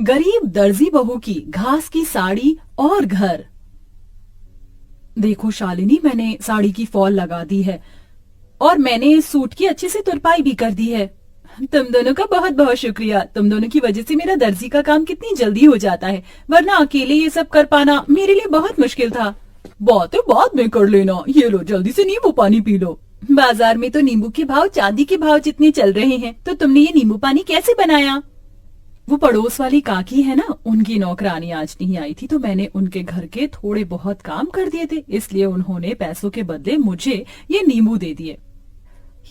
गरीब दर्जी बहू की घास की साड़ी और घर। देखो शालिनी, मैंने साड़ी की फॉल लगा दी है और मैंने सूट की अच्छे से तुरपाई भी कर दी है। तुम दोनों का बहुत बहुत शुक्रिया। तुम दोनों की वजह से मेरा दर्जी का काम कितनी जल्दी हो जाता है, वरना अकेले ये सब कर पाना मेरे लिए बहुत मुश्किल था। बातें बाद में कर लेना, ये लो जल्दी से नींबू पानी पी लो। बाजार में तो नींबू के भाव चांदी के भाव जितने चल रहे हैं, तो तुमने ये नींबू पानी कैसे बनाया? वो पड़ोस वाली काकी है ना, उनकी नौकरानी आज नहीं आई थी, तो मैंने उनके घर के थोड़े बहुत काम कर दिए थे, इसलिए उन्होंने पैसों के बदले मुझे ये नींबू दे दिए।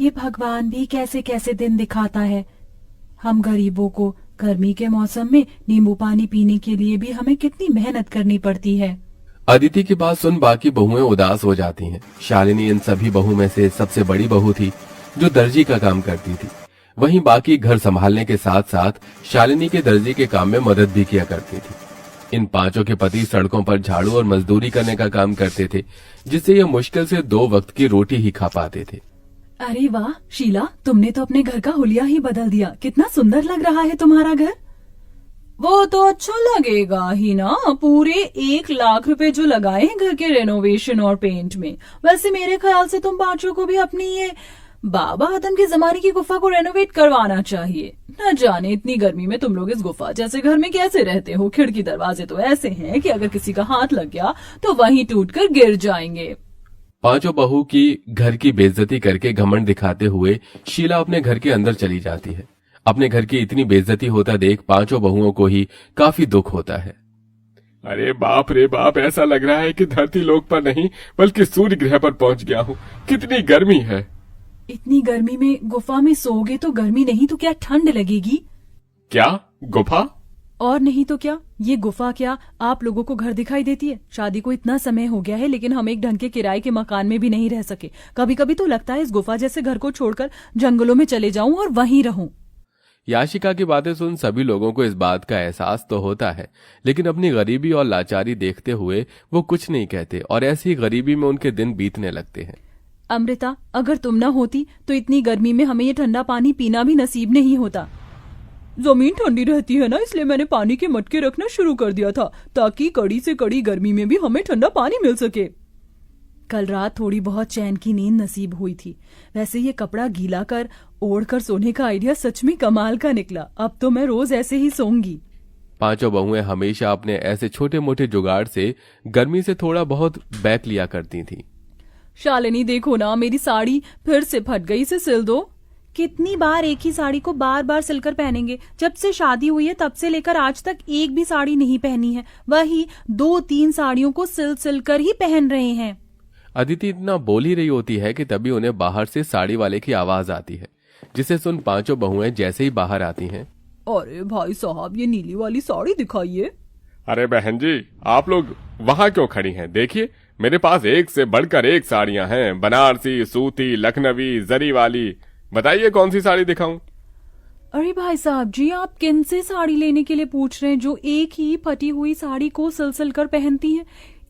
ये भगवान भी कैसे कैसे दिन दिखाता है। हम गरीबों को गर्मी के मौसम में नींबू पानी पीने के लिए भी हमें कितनी मेहनत करनी पड़ती है। अदिति की बात सुन बाकी बहुएं उदास हो जाती हैं। शालिनी इन सभी बहू में से सबसे बड़ी बहू थी, जो दर्जी का काम करती थी। वहीं बाकी घर संभालने के साथ साथ शालिनी के दर्जी के काम में मदद भी किया करती थी। इन पांचों के पति सड़कों पर झाड़ू और मजदूरी करने का काम करते थे, जिससे ये मुश्किल से 2 वक्त की रोटी ही खा पाते थे। अरे वाह शीला, तुमने तो अपने घर का हुलिया ही बदल दिया। कितना सुंदर लग रहा है तुम्हारा घर। वो तो अच्छा लगेगा ही ना, पूरे 1 लाख रुपए जो लगाए हैं घर के रेनोवेशन और पेंट में। वैसे मेरे ख्याल से तुम पांचों को भी अपनी ये बाबा आदम के जमाने की गुफा को रेनोवेट करवाना चाहिए। न जाने इतनी गर्मी में तुम लोग इस गुफा जैसे घर में कैसे रहते हो। खिड़की दरवाजे तो ऐसे हैं कि अगर किसी का हाथ लग गया तो वहीं टूटकर गिर जाएंगे। पांचों बहू की घर की बेइज्जती करके घमंड दिखाते हुए शीला अपने घर के अंदर चली जाती है। अपने घर की इतनी बेइज्जती होता देख पांचों बहुओं को ही काफी दुख होता है। अरे बाप रे बाप, ऐसा लग रहा है कि धरती लोक पर नहीं बल्कि सूर्य ग्रह पर पहुंच गया हूँ। कितनी गर्मी है। इतनी गर्मी में गुफा में सोओगे तो गर्मी नहीं तो क्या ठंड लगेगी? क्या गुफा? और नहीं तो क्या, ये गुफा क्या आप लोगों को घर दिखाई देती है? शादी को इतना समय हो गया है, लेकिन हम एक ढंग के किराए के मकान में भी नहीं रह सके। कभी कभी तो लगता है इस गुफा जैसे घर को छोड़कर जंगलों में चले जाऊं और वहीं रहूं। याशिका की बातें सुन सभी लोगों को इस बात का एहसास तो होता है, लेकिन अपनी गरीबी और लाचारी देखते हुए वो कुछ नहीं कहते और ऐसी गरीबी में उनके दिन बीतने लगते हैं। अमृता, अगर तुम ना होती तो इतनी गर्मी में हमें ये ठंडा पानी पीना भी नसीब नहीं होता। जमीन ठंडी रहती है ना, इसलिए मैंने पानी के मटके रखना शुरू कर दिया था, ताकि कड़ी से कड़ी गर्मी में भी हमें ठंडा पानी मिल सके। कल रात थोड़ी बहुत चैन की नींद नसीब हुई थी। वैसे ये कपड़ा गीला कर ओढ़ कर सोने का आइडिया सच में कमाल का निकला। अब तो मैं रोज ऐसे ही सोऊंगी। पांचों बहुएं हमेशा अपने ऐसे छोटे मोटे जुगाड़ से गर्मी से थोड़ा बहुत बैक लिया करती थीं। शालिनी देखो ना, मेरी साड़ी फिर से फट गई, इसे सिल दो। कितनी बार एक ही साड़ी को बार बार सिलकर पहनेंगे? जब से शादी हुई है तब से लेकर आज तक एक भी साड़ी नहीं पहनी है। वही 2-3 साड़ियों को सिल कर ही पहन रहे हैं। अदिति इतना बोल ही रही होती है कि तभी उन्हें बाहर से साड़ी वाले की आवाज आती है, जिसे सुन पांचों बहुएं जैसे ही बाहर आती हैं। अरे भाई साहब, ये नीली वाली साड़ी दिखाइए। अरे बहन जी, आप लोग वहाँ क्यों खड़ी हैं? देखिए, मेरे पास एक से बढ़कर एक साड़ियाँ हैं। बनारसी, सूती, लखनवी, जरी वाली। बताइए कौन सी साड़ी दिखाऊं? अरे भाई साहब जी, आप किन से साड़ी लेने के लिए पूछ रहे हैं जो एक ही फटी हुई साड़ी को सिल कर पहनती हैं?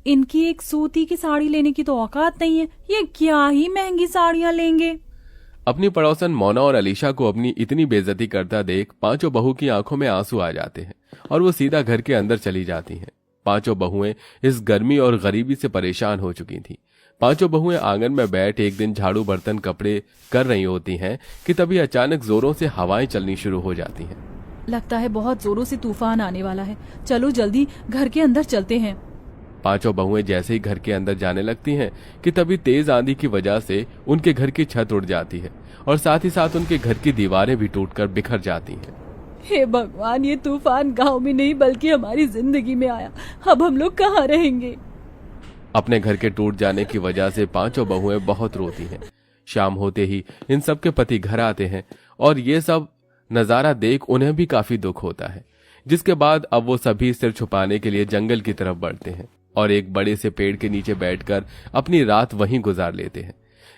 इनकी एक सूती की साड़ी लेने की तो औकात नहीं है। ये क्या ही महंगी साड़ियां लेंगे। अपनी पड़ोसन मोना और अलीशा को अपनी इतनी बेइज्जती करता देख पांचों बहू की आंखों में आंसू आ जाते हैं और वो सीधा घर के अंदर चली जाती हैं। पांचों बहुएं इस गर्मी और गरीबी से परेशान हो चुकी थीं। पांचों बहुएं आंगन में बैठ एक दिन झाड़ू बर्तन कपड़े कर रही होती हैं कि तभी अचानक जोरों से हवाएं चलनी शुरू हो जाती हैं। लगता है बहुत जोरों से तूफान आने वाला है। चलो जल्दी घर के अंदर चलते हैं। पांचों बहुएं जैसे ही घर के अंदर जाने लगती हैं कि तभी तेज आंधी की वजह से उनके घर की छत उड़ जाती है और साथ ही साथ उनके घर की दीवारें भी टूटकर बिखर जाती हैं। हे भगवान, ये तूफान गांव में नहीं बल्कि हमारी जिंदगी में आया। अब हम लोग कहाँ रहेंगे? अपने घर के टूट जाने की वजह से पांचों बहुएं बहुत रोती हैं। शाम होते ही इन सब के पति घर आते हैं और ये सब नजारा देख उन्हें भी काफी दुख होता है, जिसके बाद अब वो सभी सिर छुपाने के लिए जंगल की तरफ बढ़ते हैं और एक बड़े से पेड़ के नीचे बैठकर अपनी रात वहीं गुजार लेते हैं।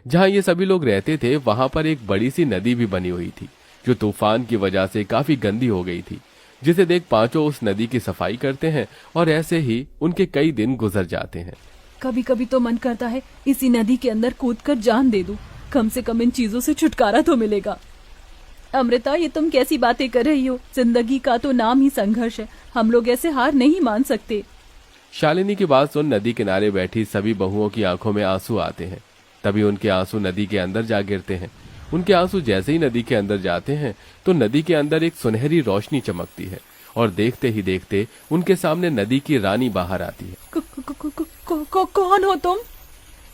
जहां ये सभी लोग रहते थे वहां पर एक बड़ी सी नदी भी बनी हुई थी, जो तूफान की वजह से काफी गंदी हो गई थी, जिसे देख पांचों उस नदी की सफाई करते हैं और ऐसे ही उनके कई दिन गुजर जाते हैं। कभी कभी तो मन करता है इसी नदी के अंदर कूदकर जान दे दूं, कम से कम इन चीजों से छुटकारा तो मिलेगा। अमृता, ये तुम कैसी बातें कर रही हो? जिंदगी का तो नाम ही संघर्ष है, हम लोग ऐसे हार नहीं मान सकते। शालिनी की बात सुन नदी किनारे बैठी सभी बहुओं की आंखों में आंसू आते हैं। तभी उनके आंसू नदी के अंदर जा गिरते हैं। उनके आंसू जैसे ही नदी के अंदर जाते हैं तो नदी के अंदर एक सुनहरी रोशनी चमकती है और देखते ही देखते उनके सामने नदी की रानी बाहर आती है। कौन हो तुम?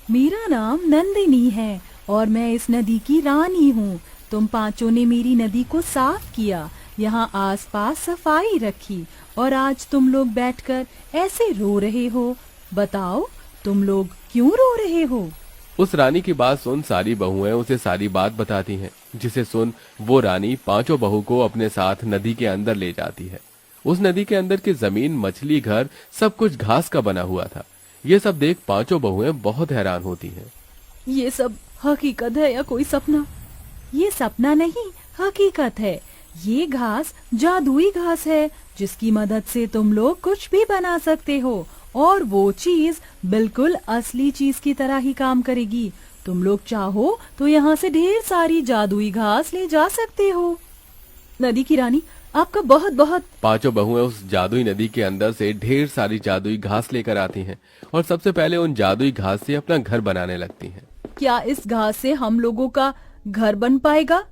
मेरा नाम नंदिनी है और मैं इस नदी की रानी हूँ। तुम पांचों ने मेरी नदी को साफ किया, यहाँ आसपास सफाई रखी और आज तुम लोग बैठकर ऐसे रो रहे हो। बताओ, तुम लोग क्यों रो रहे हो? उस रानी की बात सुन सारी बहुएं उसे सारी बात बताती हैं, जिसे सुन वो रानी पांचों बहू को अपने साथ नदी के अंदर ले जाती है। उस नदी के अंदर की जमीन, मछली घर सब कुछ घास का बना हुआ था। ये सब देख पांचों बहुएं बहुत हैरान होती हैं। ये सब हकीकत है या कोई सपना? ये सपना नहीं, हकीकत है। ये घास जादुई घास है जिसकी मदद से तुम लोग कुछ भी बना सकते हो और वो चीज बिल्कुल असली चीज की तरह ही काम करेगी। तुम लोग चाहो तो यहाँ से ढेर सारी जादुई घास ले जा सकते हो। नदी की रानी, आपका बहुत बहुत। पांचों बहुएं उस जादुई नदी के अंदर से ढेर सारी जादुई घास लेकर आती हैं और सबसे पहले उन जादुई घास से अपना घर बनाने लगती हैं। क्या इस घास से हम लोगों का घर बन पाएगा?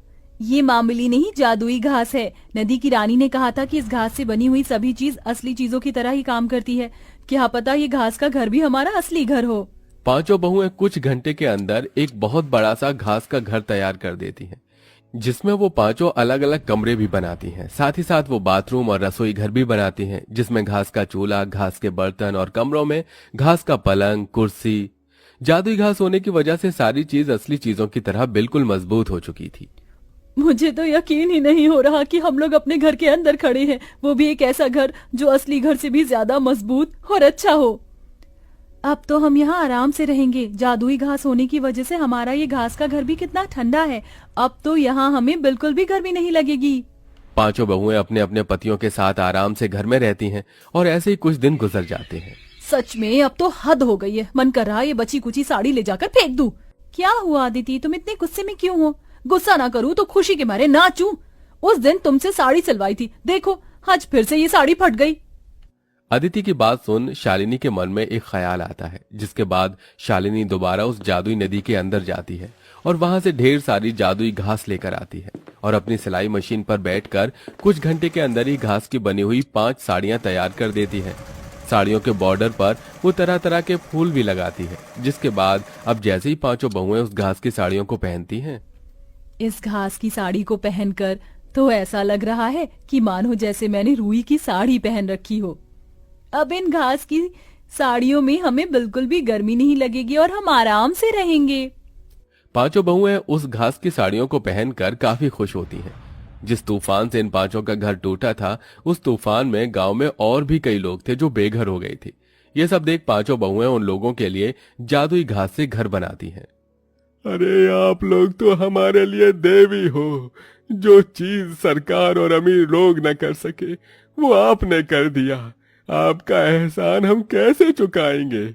ये मामूली नहीं, जादुई घास है। नदी की रानी ने कहा था कि इस घास से बनी हुई सभी चीज असली चीजों की तरह ही काम करती है। क्या पता ये घास का घर भी हमारा असली घर हो। पांचों बहुएं कुछ घंटे के अंदर एक बहुत बड़ा सा घास का घर तैयार कर देती हैं, जिसमें वो पांचों अलग अलग कमरे भी बनाती हैं। साथ ही साथ वो बाथरूम और रसोई घर भी बनाती हैं, जिसमें घास का चूल्हा, घास के बर्तन और कमरों में घास का पलंग, कुर्सी। जादुई घास होने की वजह से सारी चीज असली चीजों की तरह बिल्कुल मजबूत हो चुकी थी। मुझे तो यकीन ही नहीं हो रहा कि हम लोग अपने घर के अंदर खड़े हैं, वो भी एक ऐसा घर जो असली घर से भी ज्यादा मजबूत और अच्छा हो। अब तो हम यहाँ आराम से रहेंगे। जादुई घास होने की वजह से हमारा ये घास का घर भी कितना ठंडा है। अब तो यहाँ हमें बिल्कुल भी गर्मी नहीं लगेगी। पांचों बहुएं अपने अपने पतियों के साथ आराम से घर में रहती हैं और ऐसे ही कुछ दिन गुजर जाते हैं। सच में अब तो हद हो गई है। मन कर रहा है ये बची कुची साड़ी ले जाकर फेंक दूं। क्या हुआ अदिति, तुम इतने गुस्से में क्यों हो? गुस्सा ना करूं तो खुशी के मारे नाचूं। उस दिन तुमसे साड़ी सिलवाई थी, देखो आज फिर से ये साड़ी फट गई। अदिति की बात सुन शालिनी के मन में एक ख्याल आता है, जिसके बाद शालिनी दोबारा उस जादुई नदी के अंदर जाती है और वहां से ढेर सारी जादुई घास लेकर आती है और अपनी सिलाई मशीन पर बैठकर कुछ घंटे के अंदर ही घास की बनी हुई 5 साड़ियां तैयार कर देती है। साड़ियों के बॉर्डर पर वो तरह तरह के फूल भी लगाती है, जिसके बाद अब जैसे ही पांचों बहुएं उस घास की साड़ियों को पहनती हैं, इस घास की साड़ी को पहनकर तो ऐसा लग रहा है कि मानो जैसे मैंने रुई की साड़ी पहन रखी हो। अब इन घास की साड़ियों में हमें बिल्कुल भी गर्मी नहीं लगेगी और हम आराम से रहेंगे। पांचों बहुएं उस घास की साड़ियों को पहनकर काफी खुश होती हैं। जिस तूफान से इन पांचों का घर टूटा था, उस तूफान में गांव में और भी कई लोग थे जो बेघर हो गए थे। ये सब देख पांचों बहुएं उन लोगों के लिए जादुई घास से घर बनाती हैं। अरे आप लोग तो हमारे लिए देवी हो। जो चीज सरकार और अमीर लोग न कर सके वो आपने कर दिया। आपका एहसान हम कैसे चुकाएंगे?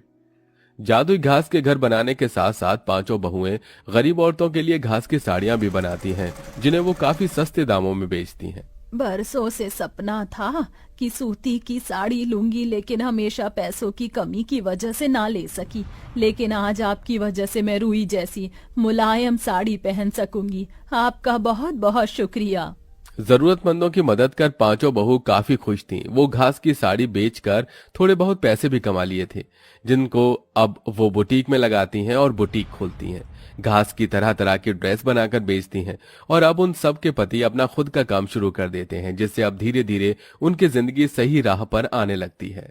जादुई घास के घर बनाने के साथ साथ पांचों बहुएं गरीब औरतों के लिए घास की साड़ियां भी बनाती हैं, जिन्हें वो काफी सस्ते दामों में बेचती हैं। बरसों से सपना था कि सूती की साड़ी लूंगी, लेकिन हमेशा पैसों की कमी की वजह से ना ले सकी। लेकिन आज आपकी वजह से मैं रुई जैसी मुलायम साड़ी पहन सकूंगी। आपका बहुत बहुत शुक्रिया। जरूरतमंदों की मदद कर पांचों बहू काफी खुश थीं। वो घास की साड़ी बेचकर थोड़े बहुत पैसे भी कमा लिए थे, जिनको अब वो बुटीक में लगाती हैं और बुटीक खोलती हैं। घास की तरह तरह की ड्रेस बनाकर बेचती हैं और अब उन सब के पति अपना खुद का काम शुरू कर देते हैं, जिससे अब धीरे धीरे उनकी जिंदगी सही राह पर आने लगती है।